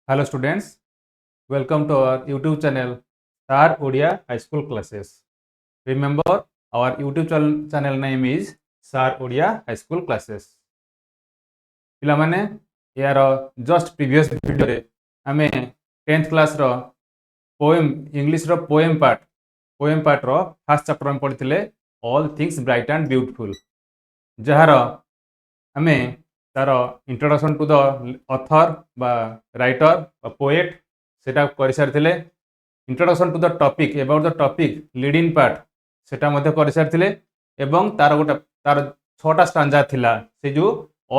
Hello students, welcome to our YouTube channel Star Odia High School Classes. Remember our YouTube channel name is Star Odia High School Classes. ପିଲାମାନେ यार just previous video रे आमे 10th class रो poem English रो poem part रो first chapter में पढ़िथिले all things bright and beautiful जहार आमे तार इंट्रोडक्शन टू द ऑथर बा राइटर बा पोएट सेटा कर सारी introduction to the topic about the topic leading part सेटा मध्य कर सारी एवं तार गोटे तार 6टा स्टांजा थिला से जो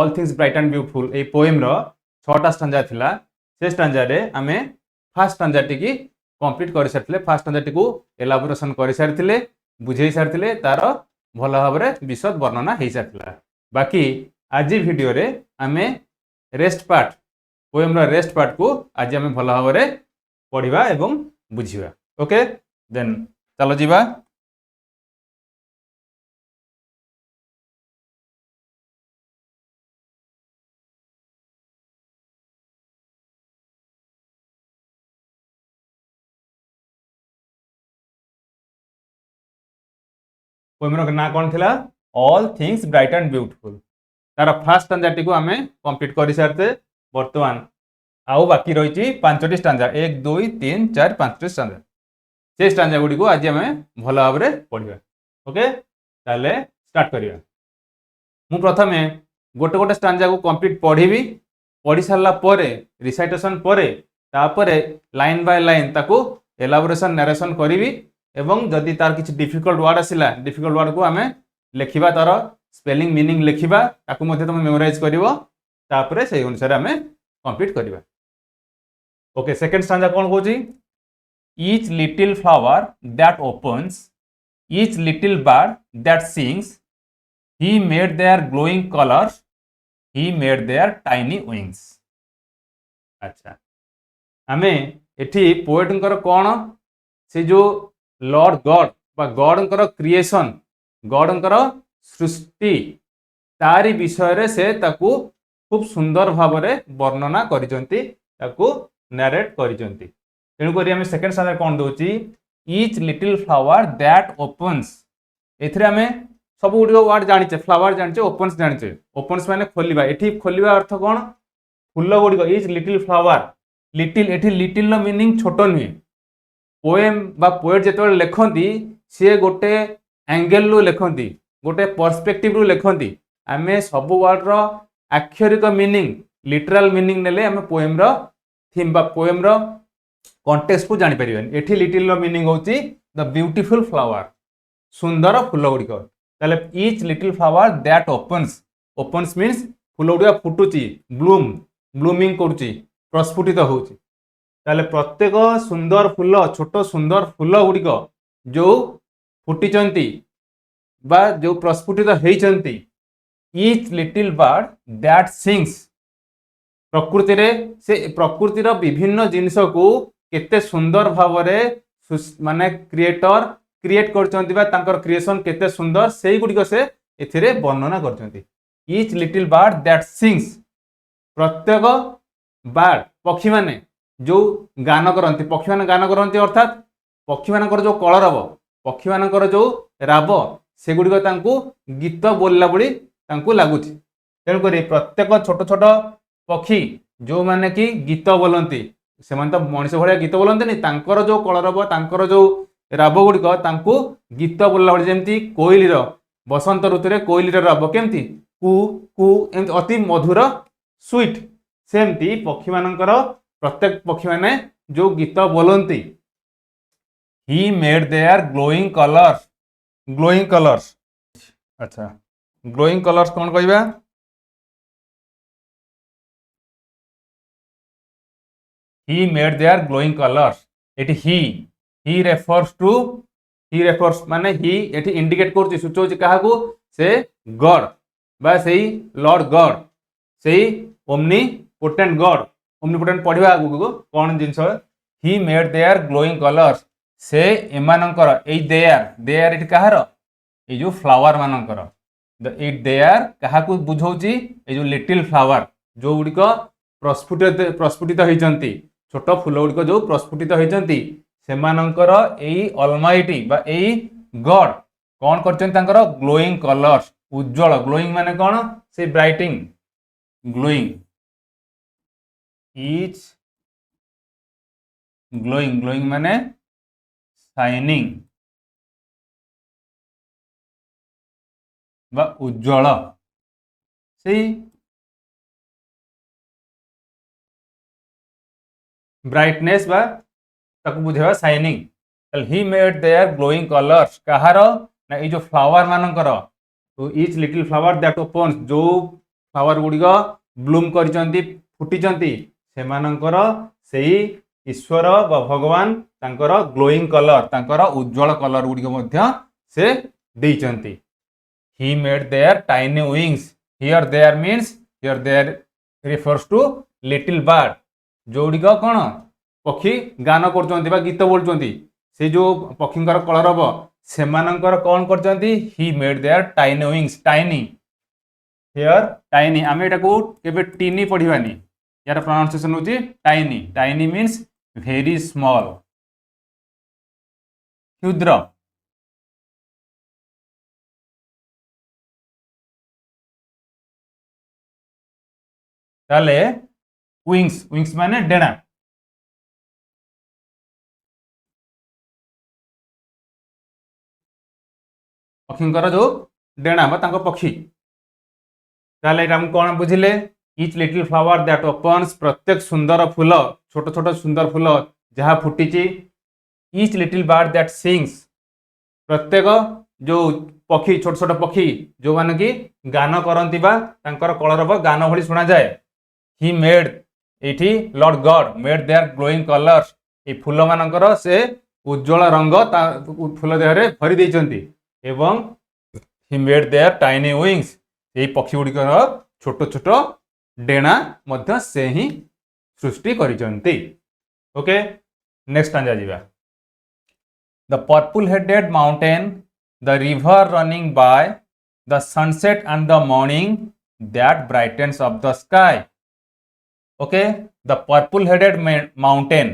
all things bright and beautiful ए पोएम रो 6टा स्टांजा थिला से स्टांजा रे आमे फर्स्ट स्टांजा टी कंप्लीट कर सारी फर्स्ट स्टांजा टी को एलाबोरेशन कर सारी बुझे सारी तार भल भाव में विशद वर्णना हो सारी बाकी आज वीडियो रे आमे रेस्ट पार्ट पोएम रो रेस्ट पार्ट को आज आमे भल भाव में पढ़िबा एवं बुझिबा। ओके देन चलो जीवा। पोएम रो ना कौन थिला all things bright and beautiful तार फर्स्ट स्टांजा टी को आमे कंप्लीट कर सारते वर्तमान आउ बाकी रही 5टी स्टांजा 1 2 3 4 5टी स्टांजा से स्टांजा गुडी को आज आमे भल भाव में पढ़िबा। ओके ताले स्टार्ट करिया। मु प्रथमे गोटे गोटे स्टांजा को कंप्लीट पढ़ी सारला परे रिसाइटेशन परे तापरे लाइन बाय लाइन ताको एलाबोरेशन नरेशन करिवि एवं जदि तार किछि डिफिकल्ट वर्ड आसिला डिफिकल्ट वर्ड को आमे लेखिबा तार स्पेलिंग मीनिंग लेखिबा ताको मध्ये तुम मेमोराइज करिवो तापरे सेही अनुसार आमे कंप्लीट करिबा। ओके सेकंड स्टांजा कोन कहूची each little flower that opens each little bird that sings he made their glowing colours he made their tiny wings. अच्छा आमे एठी पोएटनकर कोन से जो लॉर्ड गॉड बा गॉडनकर क्रिएशन गॉडनकर सृष्टि तारी विषय रे से ताकू खूब सुंदर भाव में वर्णना करिसंती ताकू नरेट करिसंती। तेणु करी आमे सेकंड स्टांजा कोन दोची each little flower that opens एथरे आमे सब गुडी वर्ड जानिचे फ्लावर जानिचे ओपन्स जानिचे ओपन्स माने खोलिबा एठी खोलिबा अर्थ कोन फुल्ल गुडी ईच लिटिल फ्लावर लिटिल एठी लिटिल नो मीनिंग छोटो नुहे पोएम बा पोएट जेतबेले लेखंती सी गोटे एंगल रु लेखंती गोटे पर्सपेक्टिव रु लेखंती आमे सब वर्ड रो अक्षरिक मीनिंग लिटरल मीनिंग नेले आमे पोएम रो थीम बा पोएम रो कॉन्टेक्स्ट को जानि परिबेन। एठी लिटिल रो मीनिंग होची द ब्यूटीफुल फ्लावर सुंदर फूल गुडिक ताले each little flower that opens opens means फूल गुडिक फुटुची ब्लूम ब्लूमिंग करूची प्रस्फुटित होउची ताले प्रत्येक सुंदर फूल छोट सुंदर फूल गुडिक जो फुटिचंती बा जो प्रस्फुटित होइचंती each little bird that sings प्रकृति रे से प्रकृतिर विभिन्न जिनिस को केते सुंदर भाव में माने क्रिएटर क्रिएट करचंती बा तांकर क्रिएशन केते सुंदर सेही गुडिक से एथिरे वर्णना करचंती। Each little bird that sings प्रत्येक बर्ड पक्षी माने जो गान करती पक्षी मान गान करती अर्थात पक्षी मानकर जो कलरव पक्षी मानकर जो राब से गुडिक तांकू गीत बोलला बळी तांकू लागुची। तेणुक प्रत्येक छोट छोट पक्षी जो माने कि गीत बोलती से तो मनीष भाया गीत बोलते तांकर जो कलरव तांकर जो राब गुडिक तांकू गीत बोलला बळी जेमती कोइलीर बसंत ऋतु में कोइलीर राब केमती कु कु एमती अति मधुर स्वीट सेमती पक्षी मानकर प्रत्येक पक्षी माने जो गीत बोलती he made their glowing colours. अच्छा ग्लोइंग कलर्स कौन कहबा he made their glowing colours एटी ही रेफर्स माने ही एटी इंडिकेट करछि सूचौछि काहाकू से गॉड बा सेही लॉर्ड गॉड सेही ओमनीपोटेंट गॉड ओमनीपोटेंट पढ़िबा आगु कौन जिनस he made their glowing colours से एमानकर ए देयर इट कहार ए जो फ्लावर मानकर द इट देयर काहाकू बुझौछि ए जो लिटिल फ्लावर जो गुडिक प्रस्फुटित होइचंती छोट फूल गुड़िक जो प्रस्फुटित होइचंती सेमानंकर एई ऑलमाइटी बा एई गॉड कौन करचंती तांकर ग्लोइंग कलर्स उज्जवल ग्लोइंग माने कौन से brightening glowing is glowing glowing माने शाइनिंग बा उज्जवल से ब्राइटनेस बा ताकू बुझेबा shining he made their glowing colours कहार ना ये जो फ्लावर मानकर तो each little flower that opens जो फ्लावर गुड़िक ब्लूम करिसंती फुटिचंती सेमानंकर सेही ईश्वर बा भगवान तांकर ग्लोइंग कलर तांकर उज्जवल कलर गुड़िक मध्य से देइचंती he made their tiny wings here there means here there refers to little bird जोड़िक कौन पक्षी गान कर गीत बोलुंट से जो पक्षींकर कलर हम सेमानंकर कौन करचंती he made their tiny wings tiny here tiny आम एटा को केबे टीनी पढ़िबानी यार प्रोनाउंसिएशन होची tiny tiny means very small क्षुद्र ताले विंग्स विंग्स माने डेना पक्षींकर जो डेना बा तांको पक्षी ताले हम कौन बुझिले each little flower that opens प्रत्येक सुंदर फूल छोट छोट सुंदर फूल जहाँ फुटी each little bird that sings प्रत्येक जो पक्षी छोट छोट पक्षी जो माने कि गान करती कलरव गान भली शुणा जाए ही मेड ये Lord God made their glowing colours ये फूल मानकर से उज्जवल रंग फूल देहरे भरी देइचंती एवं ही मेड देयर टाइनी विंग्स ये पक्षी गुड़िकर छोट छोट डेना मध्य से ही सृष्टि करिसंती ओके नेक्स्ट आंजा जीवा the purple headed mountain the river running by the sunset and the morning that brightens of the sky okay the purple headed mountain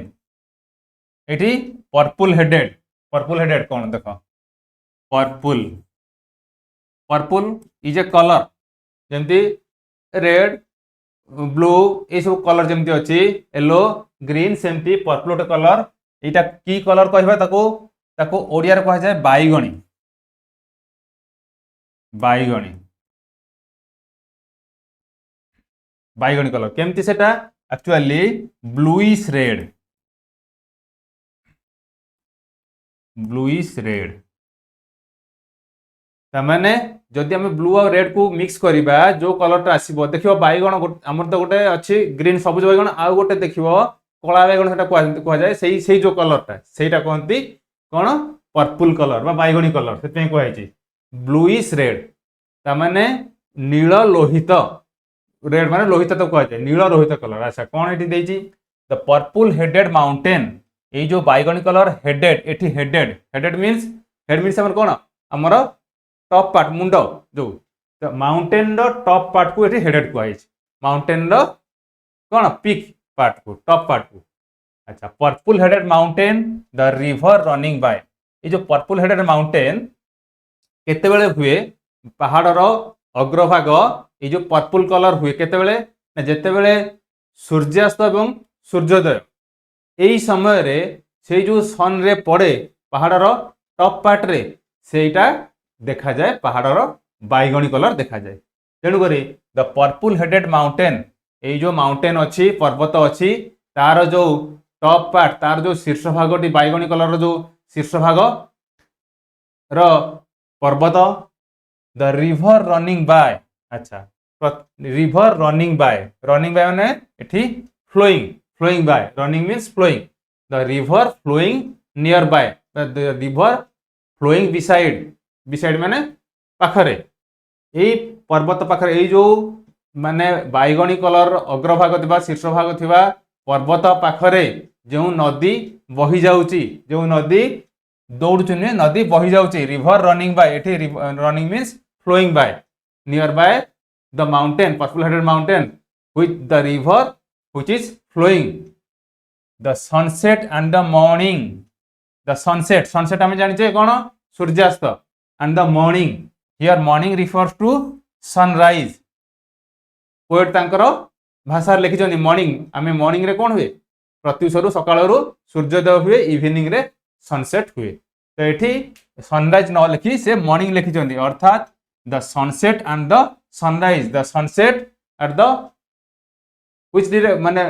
eighty purple headed कौन देख purple purple is a colour जमती red blue ये सब colour जमती अच्छी yellow green सेमती purple गोटे colour यहाँ की कलर कहबा ताको ओडिया कह जाए बैगणी बैगणी बैगणी कलर केमती सेटा एक्चुअली ब्लूइश रेड तामाने जदि आम ब्लू और रेड को मिक्स करवा जो कलर आसो देख बैगण आमर तो गोटे अच्छी ग्रीन सबुज बैगण आउ गोटे देख कला बैगण से कहुए से जो कलरटा से कहती कौन पर्पल कलर बा बैगणी कलर से कहुई ब्लूइश रेड तामाने नील लोहित रेड माने लोहित तो कहुए नील लोहित कलर अच्छा कौन ये द पर्पल हेडेड माउंटेन ये जो बैगणी colour headed means head means कौन आमर टॉप पार्ट मुंड जो तो माउंटेन टॉप पार्ट को ये हेडेड कहुई माउंटेन कौन पिक पार्ट को टॉप पार्ट को अच्छा purple headed mountain the river running bye ये जो पर्पल हेडेड माउंटेन केतेबेले हुए पहाड़र अग्रभाग ये जो पर्पल कलर हुए केतेबेले जेतेबेले सूर्यास्त एवं सूर्योदय यही समय रे से जो सन रे पड़े पहाड़र टॉप पार्ट रे सेटा देखा जाए पहाड़र बैगणी कलर देखा जाए तेणुक द पर्पल हेडेड माउंटेन ये जो माउंटेन अच्छी पर्वत अच्छी तार जो टॉप पार्ट तार जो शीर्ष भागटी बैगणी कलर जो शीर्ष भाग पर्वत द रिवर रनिंग बाय अच्छा रिवर रनिंग बाय माने एठी flowing by running means flowing the river flowing near by the river flowing beside माने पाखरे यही पर्वत पाखरे यही जो माने बैगणी कलर अग्रभाग थिबा शीर्ष भाग थिबा पर्वत पाखरे जो नदी बही जाउची जो नदी दौड़ुची नदी बही जाउची रिवर रनिंग बाय एठी running means flowing by near by the mountain purple headed mountain with the river which is flowing. The sunset and the morning. The sunset आम जाने कौन सूर्यास्त and the morning. Here morning refers to sunrise. Poet तांकर भाषा लिखिं morning आम morning रे कौन हुए प्रत्युषरु सकाळरू सूर्योदय हुए इवनिंग रे सनसेट हुए तो ये सनराइज न लिखि से मॉर्निंग लिखिं अर्थात the sunset and the sunrise the sunset at the which माने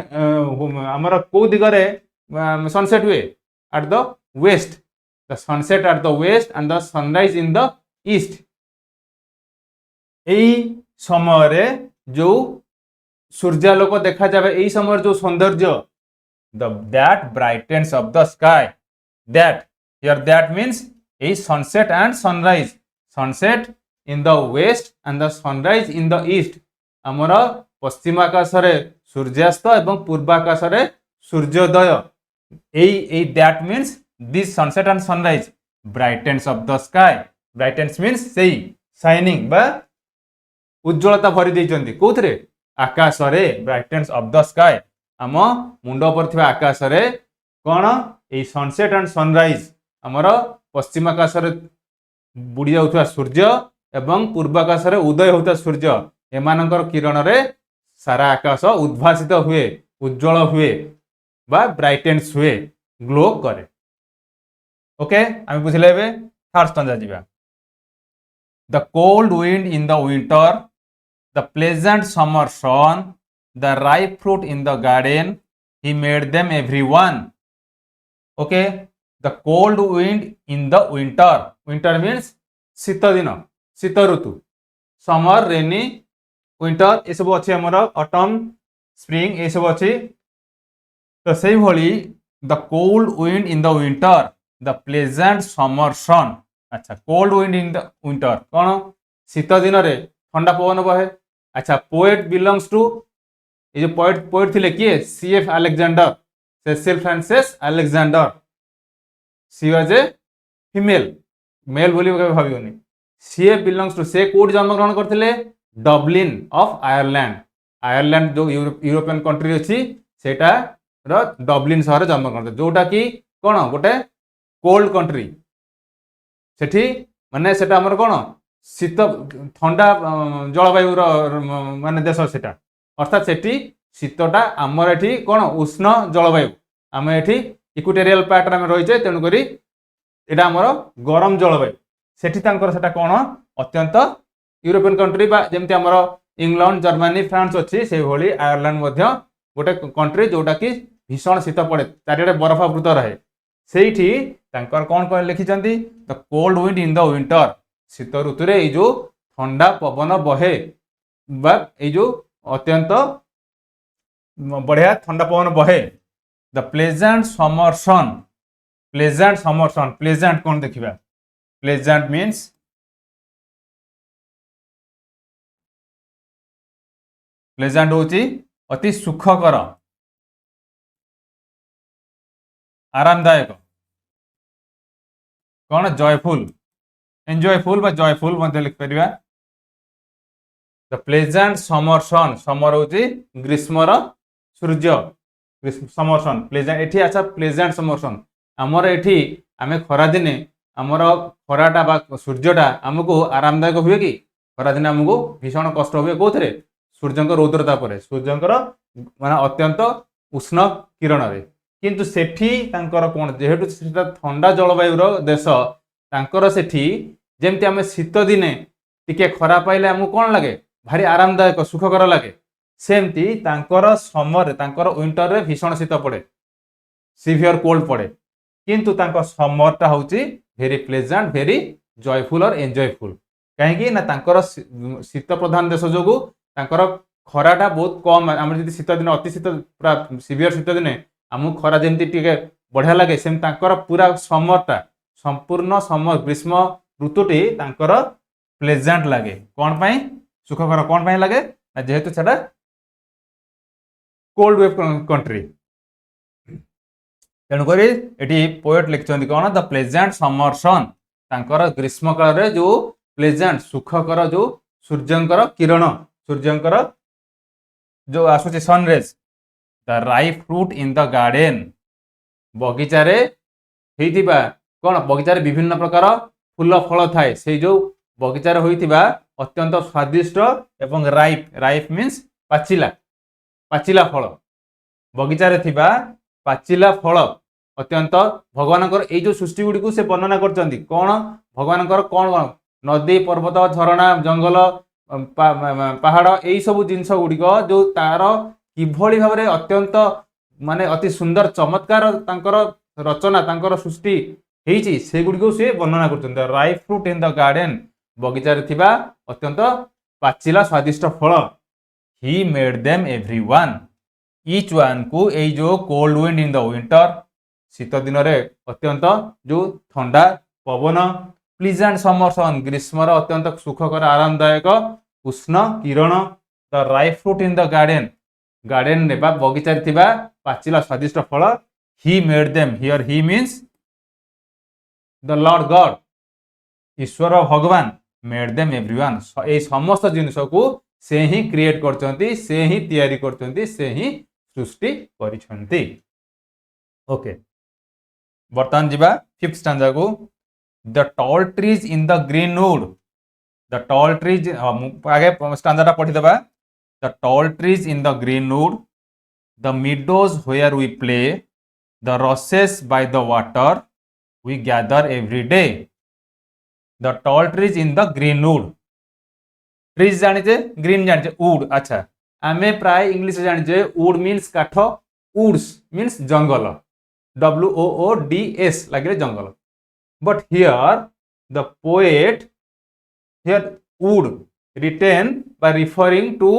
हमर को दिगरे सनसेट हुए at the west the sunset at the west and the sunrise in the east एई समय रे जो सूर्यालोक देखा जाए यही समय जो सौंदर्य that brightness of the sky that here that means a sunset and sunrise sunset in the west and the sunrise in the east आमर पश्चिम आकाश रे सूर्यास्त एवं पूर्वाकाश रे सूर्योदय ए that means this sunset and sunrise brightness of the sky brightness means से शाइनिंग बा उज्ज्वलता भरी देइचंदी कोथरे आकाश रे ब्राइटेंस ऑफ द स्काई आम मुंड पर थिबा आकाश रे कोन ए सनसेट एंड सनराइज हमर पश्चिम आकाश रे बुडी जाउथवा सूर्य एवं पूर्वाकाश रे उदय होता सूर्य एमानकर किरण रे सारा आकाश उद्भासित हुए उज्ज्वल हुए बा ब्राइटेंस हुए ग्लो करे ओके आम बुझले बे थर्ड स्टैंजा जिबा the cold wind in the winter the pleasant summer sun, the ripe fruit in the garden, he made them everyone. Okay, the cold wind in the winter. Winter means शीत दिन शीत ऋतु summer rainy winter ये सब अच्छे हमर autumn spring ये सब अच्छे तो सही भली the cold wind in the winter, the pleasant summer sun. अच्छा cold wind in the winter कौन शीत दिन रे ठंडा पवन बहे अच्छा पोएट बिलोंग्स टू ये जो पोएट थे किए CF Alexander Cecil Frances Alexander C was a female male बोली भावियोनी सीएफ बिलोंग्स टू से कोड जन्म ग्रहण करथिले डबलिन ऑफ आयरलैंड आयरलैंड जो यूरोपियन कंट्री अछि सेटा रो डबलिन शहर जन्म करते जोटा कि कोन गोटे कोल्ड कंट्री सेठी माने सेटा हमर कोन शीत ठंडा जलवायुर माने देश सेटा अर्थात सेठी शीतटा आमर एठी कोन उष्ण जलवायु आम एठी इक्वेटोरियल पार्ट रे रहिजे तेनु करी एटा हमर गरम जलवायु सेठी तांकर सेटा कोन अत्यंत यूरोपियन कंट्री बा जेमति हमर इंग्लैंड जर्मनी फ्रांस अछि से भली आयरलैंड मध्य गोटे कंट्री जोटा कि भीषण शीत पड़े चारिडे बरफावृत रहे सेठी तांकर कोन कोन लिखिचंती the cold wind in the winter शीत ऋतु रे जो ठंडा पवन बहे बा जो अत्यंत बढ़िया ठंडा पवन बहे the pleasant summer sun pleasant कौन देखिबा प्लेजेंट मीन्स प्लेजेंट होची अति सुखकर आरामदायक कौन जॉयफुल एंजॉयफुल बा जॉयफुल मध्य लिख परिबा the pleasant summer sun summer होची ग्रीष्मर सूर्य समर सन प्लेजेंट एठी अच्छा प्लेजेंट समर सन हमर एठी आमे खरा दिने हमर खराटा बा सूर्यटा हमको आरामदायक हुए कि खरा दिने हमको भीषण कष्ट हुए कोथरे सूर्यंकर रौद्रता परे सूर्यंकर माने अत्यंत उष्ण किरण रे किंतु सेठी तांकर कोन जेहेतु सेटा ठंडा जलवायुर देश तांकर सेठी जेमति आमे शीत दिने टिके खरा पाइले हमको कोन लागे भारी आरामदायक सुखकर लागे सेमती तांकर समर तांकर विंटर रे भीषण शीत पड़े सीवियर कोल्ड पड़े किंतु तांकर समरटा होची वेरी प्लेजेंट वेरी जॉयफुल और एंजॉयफुल कहीं ना तांकर शीत प्रधान देश जोगु तांकर खराटा बहुत कम आम जदि शीत दिन अति शीत पूरा सीवियर शीत दिने आमको खरा जेमती टिके बढ़िया लगे सेम तांकर पूरा समरटा संपूर्ण समर ग्रीष्म ऋतुटी तांकर प्लेजेंट लगे कौन पाई सुखकर कौन पाई लगे जेहेतु सेटा कोल्ड वेव कंट्री तेणुक ये पोएट लिखिं कौन द प्लेजेंट समर सन तांकर ग्रीष्म काल रे जो प्लेजेंट सुखकर जो सूर्यंकर किरण सूर्यंकर जो आसुची sunrays the ripe fruit in the garden बगीचारे होइतिबा कौन बगीचारे विभिन्न प्रकार फूल फल थाए से जो बगीचारे होइतिबा अत्यंत स्वादिष्ट एवं राइप राइप मीन्स पाचिला पाचिला फल बगीचारे थिबा पाचिला फल अत्यंत भगवानकर एई जो सृष्टि गुडी को से वर्णना करचंती कौन भगवानकर कौन कौन नदी पर्वत झरणा जंगल पहाड़ यही सब जिनस गुड़िक जो तार किभली भाव में अत्यंत माने अति सुंदर चमत्कार तांकर रचना तांकर सृष्टि होती से गुड़िक से वर्णना कर ripe fruit in the garden बगीचारे थिबा अत्यंत पाचिला स्वादिष्ट फल he made them everyone each one को ए जो cold wind in the winter शीत दिन में अत्यंत जो ठंडा पवन प्लीजेंट समर सन ग्रीष्मर अत्यंत सुखकर आरामदायक उष्ण किरण the ripe fruit in the garden garden ने बगीचारे थिबा पाचिला स्वादिष्ट फल he made them here he means the Lord God ईश्वर भगवान मेड देम एवरीवन ए समस्त जिनिस को से ही क्रिएट करचंती से ही तैयारी करचंती से ही सृष्टि करिसंती ओके बर्तमान जीवा फिफ्थ स्टैंजा को the tall trees in the green would the tall trees आगे स्टैंजा पढ़ी देबा the tall trees in the green would the meadows where we play the rushes by the water we gather every day the tall trees in the green wood trees जानिचे green जानिचे wood अच्छा आमे प्राय English जानिचे wood means काठ woods means जंगल WOODS लगे जंगल but here the poet here wood written by referring to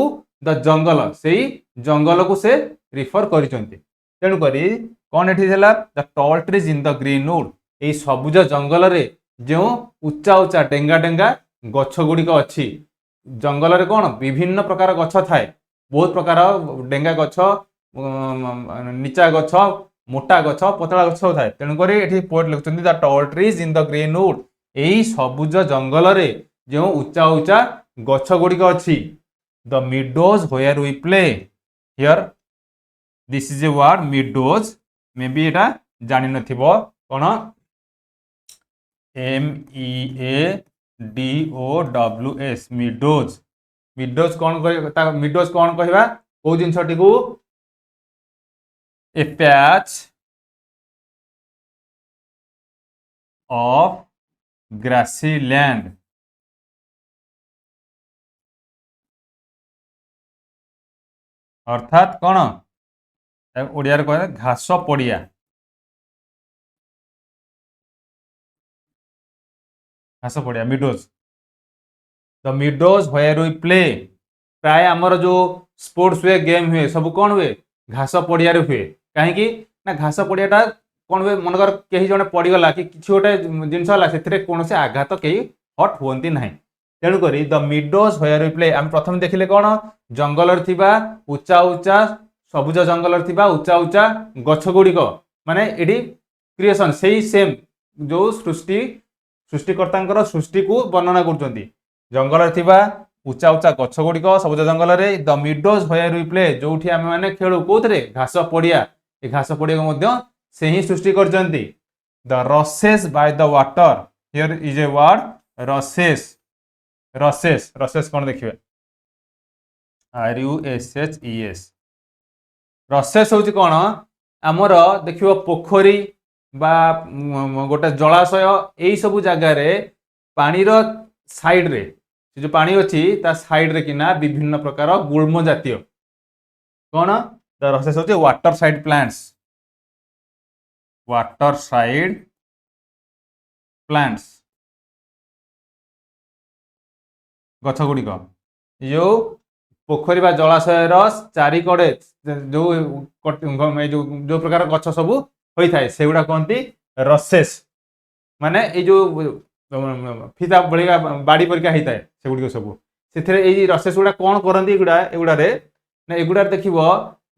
the jungle से जंगल को से रिफर करिसंती तेणु करी कौन एठी थला the tall trees in the green wood ए सबुज जंगल रे जो उच्चा उच्चा डेंगा डेंगा गछ गुड़िक अच्छी जंगल रे कौन विभिन्न प्रकार गछ थाए बहुत प्रकार डेंगा गछ नीचा गछ मोटा गछ पतला गछ थाए तेणुक ये पोएट लिखुଛନ୍ତି the tall trees in the green wood यही सबुज जंगल रे जो उच्चा उच्चा गछ गुड़िक अच्छी the meadows where we play here this is a word meadows may be एटा जानि नथिबो कोन MEADOWS meadows meadows कौन कह meadows कौन कहबा को जिनसटी को a patch of grassy land अर्थात कौन ओडिया कह घास पड़िया घास पड़िया meadows the meadows where we play प्राय आमर जो स्पोर्ट्स हुए गेम हुए सब कौन हुए घास पड़िया हुए कहीं ना घास पड़ियाटा कौन हुए मनकर कहीं जड़े पड़गला कि किसी गोटे जिनस है कौन से आघात कहीं हट हुए ना तेणुक the meadows where we play आम प्रथम देखिले कौन जंगल उच्चा उच्चा सबुज जंगल उच्चा उच्चा गछ गुड़िक माने एडी क्रिएशन से सेम जो सृष्टिकर्ता सृष्टि को वर्णना कर जंगल उच्चा उच्चा गछ गुड़िक सबुज जंगल में the meadows where we play जो आम मैंने खेलु कौन घास पड़िया ये घास पड़िया से ही सृष्टि कर the rushes by the water here is a word rushes rushes rushes कौन देखिए RUSHES rushes हूँ कौन आमर देख पोखरी बा गोटे जलाशय यही सब जगार पानीर साइड रे जो पानी अच्छी ता साइड रे किना विभिन्न प्रकार गुल्म जातीय कौन द rushes हूँ water side plants water side plants गछ गुड़िक जो पोखरी बा जलाशयर चारिकड़े जो जो प्रकार गछ सब होता है से गुड़ा कहती रसेस माने ये जो फिता बड़िया बाड़ी परिका होता है से गुड़िक सब से रसेस गुड़ा कौन करती एगुड़े एगुड़ा देख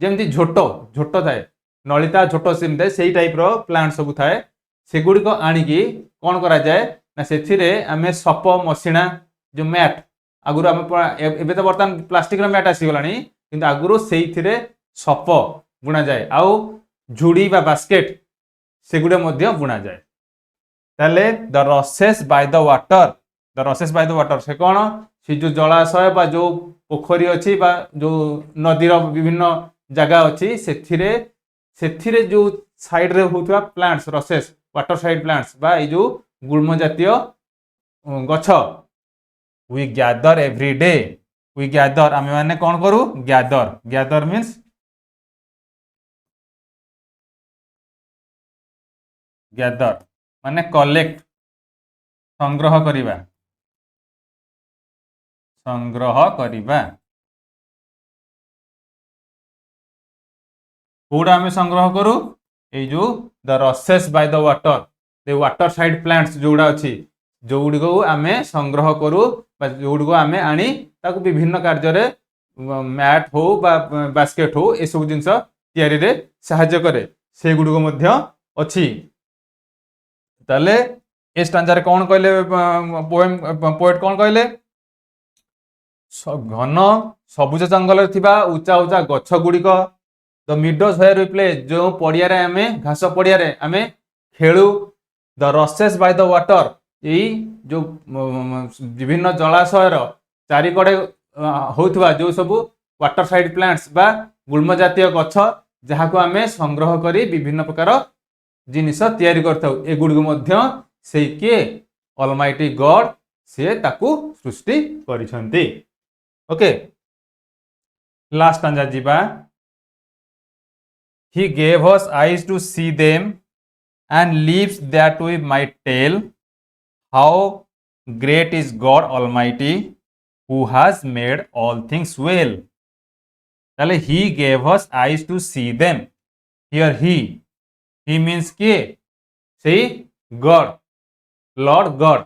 जमी झोट झोट थाए नलिता झोट सेमती से टाइप प्लांट सब थाए से गुड़िक आणिकी कौन करा जाए ना से आम सप मशीना जो मैट आगुरी आम ए तो बर्तमान प्लास्टिक मैट आसीगला कि आगुरी से सप बुणा जाए आउ झुड़ी बा बास्केट सेगुड़े मध्य बुणा जाए ताले the rushes by the water से कौन से जो जलाशय बा जो पोखरी अच्छी बा जो नदीर विभिन्न जगह अच्छी से जो साइड रे होता plants rushes water side plants बा ये जो गुल्म जातीय गछ we gather every day we gather आम मैंने कौन करूँ गैदर मीन्स गैदर माने कलेक्ट संग्रह करिबा कौड़ा आम संग्रह करूँ ये जो the rushes by the water side plants जोड़ा अच्छी जो गुड़ी को आम संग्रह करूँ जो गुड़ी को आम आनी ताकू विभिन्न कार्य मैट हो बास्केट हो ये सब जिनस तैयारी साहाय्य करे से गुड़ी को मध्य अच्छी ताले ए स्टांजार कौन कहले पोएट कौन कहले घन सबुज जंगल उचा उचा गछ गुड़िक the meadows where we play जो पड़िया आम घास पड़िया आम खेलु the rushes by the water यही जो विभिन्न जलाशयर चारिकड़े होता जो सब वाटर साइड प्लांट्स बा गुल्म जातीय गछ जहाँ को आम संग्रह करी विभिन्न प्रकार जिनिस तैयारी करथाउ एगुड़ी मध्य से किए ऑलमाइटी गॉड से ताकू सृष्टि करिसंती ओके लास्ट आंजा जीवा he gave us eyes to see them and lips that we might tell how great is God Almighty who has made all things well ताले he gave us eyes to see them here he means के say God Lord God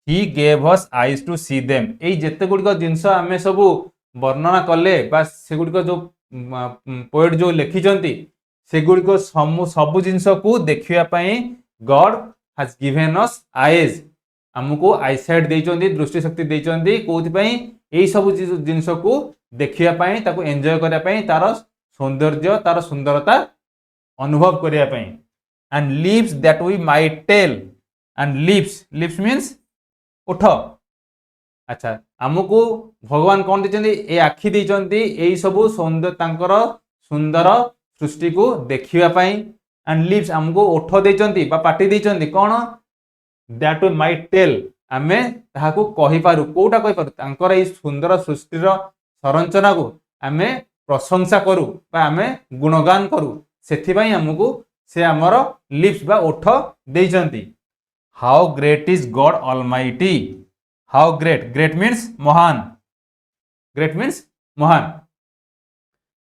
he gave us eyes to see them एई जेते गुडिक जिंस आमे सब वर्णना कले बा से गुडिक जो पोएट जो लिखिचंती से गुडिक सब जिंस को देखिया God has given us eyes हमको आईसाइट देइचंती दृष्टि शक्ति देइचंती कोथि पई एई सब जिंस को देखिया ताको एंजॉय करिया पई तार सौंदर्य तार सुंदरता अनुभव करिया पई and lips that we might tell and lips means उठ अच्छा आमको भगवान कौन देचंती ए आखि देचंती एई सब सुंदर सृष्टि को देखिया पाई एंड लिप्स हमको ओठ देचंती बा पाटी देचंती कौन दैट वी माइट टेल आमे ताहाको कहि पारु कोटा कहि पारु तांकर एई सुंदर सृष्टिर संरचना को आमे प्रशंसा करू बा आमे गुणगान करू सेथि पई हमको से हमर लिप्स बा ओठ देचंती how great is God Almighty how great means महान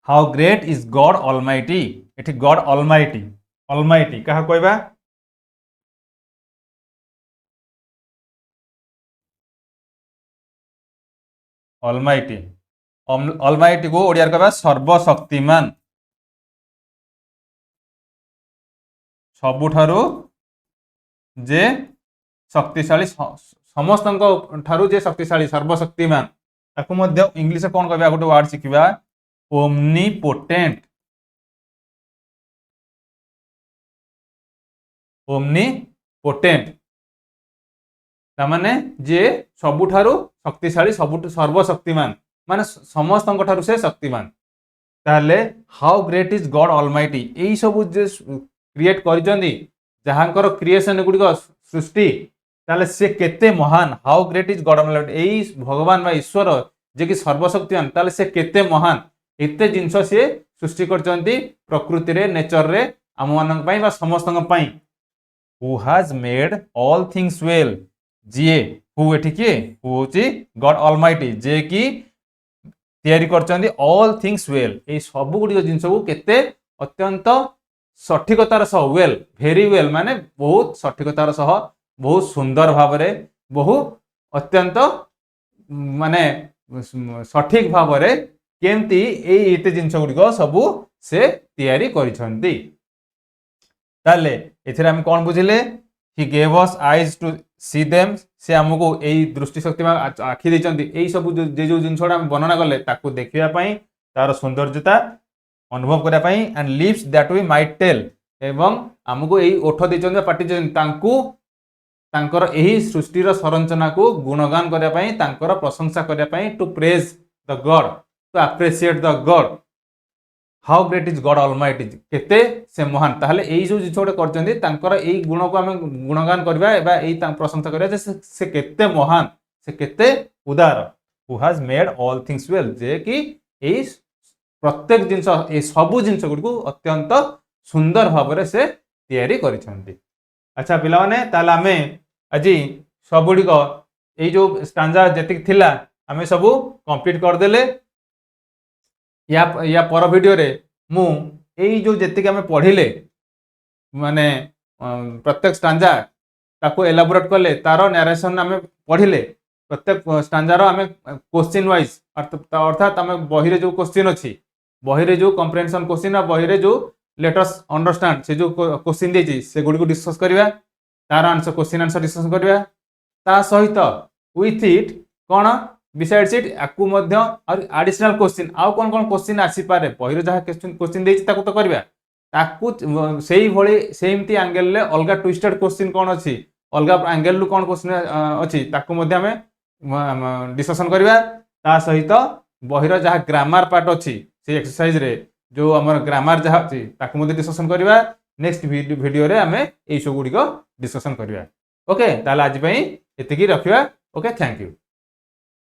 how great is God Almighty एठी गॉड ऑलमाइटी कहा कहबा ऑलमाइटी को ओडिया कहबा सर्वशक्तिमान सबुठारु जे शक्तिशाली समस्त ठारू जे शक्तिशाली सर्वशक्तिमान ताकू मध्य इंग्लिश कौन कहबा गोटे वर्ड शिखिबा ओमनीपोटेंट तामाने जे सबुठारु शक्तिशाली सर्वशक्तिमान माने समस्त ठारू से शक्तिमान ताले how great is God Almighty एई सब जे क्रिएट करिसंदी जहांकर क्रिएशन गुडिक सृष्टि ताले से केते महान how great is God Almighty एई भगवान बा ईश्वर जे कि सर्वशक्तिमान ताले से केते महान एते जिंस से सृष्टि करचंती प्रकृति रे नेचर रे आम मानक पई बा समस्तक पई who has made all things well J who एठी के हु होची गॉड ऑलमाइटी जे कि तैयारी करचंती ऑल थिंग्स वेल ए सब गुडी जिंस को केते अत्यंत सठिकतार सह वेल भेरी वेल माने बहुत सठिकतार सह बहुत सुंदर भाव रे बहु अत्यंत माने सठिक भाव रे केमती एते जिंस गुडिक सबु से तैयारी करिसंती ताले एथिरे हम कोन बुझिले he gave us eyes to see them से हमको एई दृष्टि शक्ति आखि देचंती एई सब जे जो जिंसडा हम वर्णना करले ताकू देखिया पई तार सौंदर्यता अनुभव करने पाई and lips that we might tell एवं आमको यही ओठ देते पार्टी तांकर यही सृष्टिर संरचना को गुणगान करने पाई तांकर प्रशंसा करने पाई to praise the God to appreciate the God how great is God Almighty केते से महान ताहले एई जो जिछ गोटे करचंदी तांकर एई गुण को हमें गुणगान करबा एबा एई प्रशंसा करबा जे से केते महान से केते उदार who has made all things well जे कि एई प्रत्येक जिंस ए सबु जिंस गुडको अत्यंत सुंदर भाव से तैयारी करिसंती। अच्छा पिला माने ताला हमें अजी सबुडी को एई जो स्टांजा जेतिक थिला हमें सबु कंप्लीट कर देले या पर वीडियो रे मु एई जो जेतिक हमें पढ़िले माने प्रत्येक स्टांजा ताको एलाबोरेट करले तारो नरेशन हमें पढ़िले प्रत्येक स्टांजार हमें क्वेश्चन वाइज अर्थात हमें बही रे जो क्वेश्चन अछि बही रे जो कंप्रेहेंशन क्वेश्चन आ बही रे जो लेटस अंडरस्टैंड से जो क्वेश्चन देछि से गुडी को डिस्कस करबा तार आंसर क्वेश्चन आंसर डिस्कस करबा ता सहित विथ इट कोन बिसाइड्स इट आकु मध्य और एडिशनल क्वेश्चन आउ कोन कोन क्वेश्चन आसी पारे बही रे जहा क्वेश्चन देछि ताकू तो करबा ताकू सेही भली सेमती एंगल ले अलगा ट्विस्टेड क्वेश्चन कोन अछि अलगा एंगल लु कोन क्वेश्चन अछि ताकू मध्य हमें डिस्कशन करबा ता सहित बहिर जहा ग्रामर पार्ट अछि से एक्सरसाइज रे जो हमर ग्रामर जहा अछि ताकू मध्य डिस्कशन करबा नेक्स्ट वीडियो रे हमें एई सब गुडी को डिस्कशन करबा ओके ताला आज पई एतिकी रखिबा ओके थैंक यू।